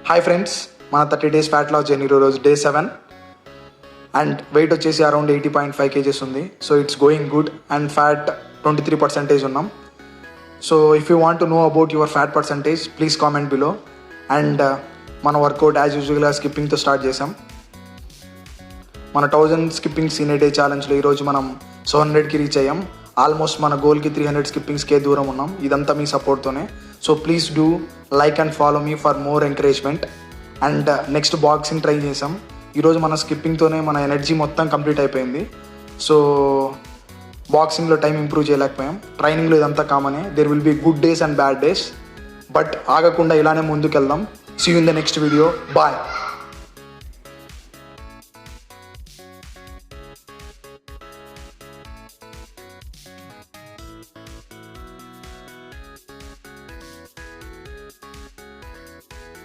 Hi friends, మన 30 days fat loss journey ఈరోజు day 7 and wait వచ్చేసి అరౌండ్ 80.5 kgs ఉంది. So it's going good and fat 23% ఉన్నాం. So if you want to know about your fat percentage please comment below. And మన work out as యూజువల్గా స్కిప్పింగ్తో start చేసాం. మన 1000 skippings in a day ఛాలెంజ్లో ఈరోజు మనం 700కి reach అయ్యాం. ఆల్మోస్ట్ మన గోల్కి 300 స్కిప్పింగ్స్కే దూరం ఉన్నాం. ఇదంతా మీ సపోర్ట్తోనే. So please do like and follow me for more ఎంకరేజ్మెంట్. అండ్ నెక్స్ట్ బాక్సింగ్ ట్రై చేసాం. ఈరోజు మన స్కిప్పింగ్తోనే మన ఎనర్జీ మొత్తం కంప్లీట్ అయిపోయింది. సో బాక్సింగ్లో టైం ఇంప్రూవ్ చేయలేకపోయాం. ట్రైనింగ్లో ఇదంతా కామనే. There will be good days and bad days, but ఆగకుండా ఇలానే ముందుకెళ్దాం. See you in the next video. Bye.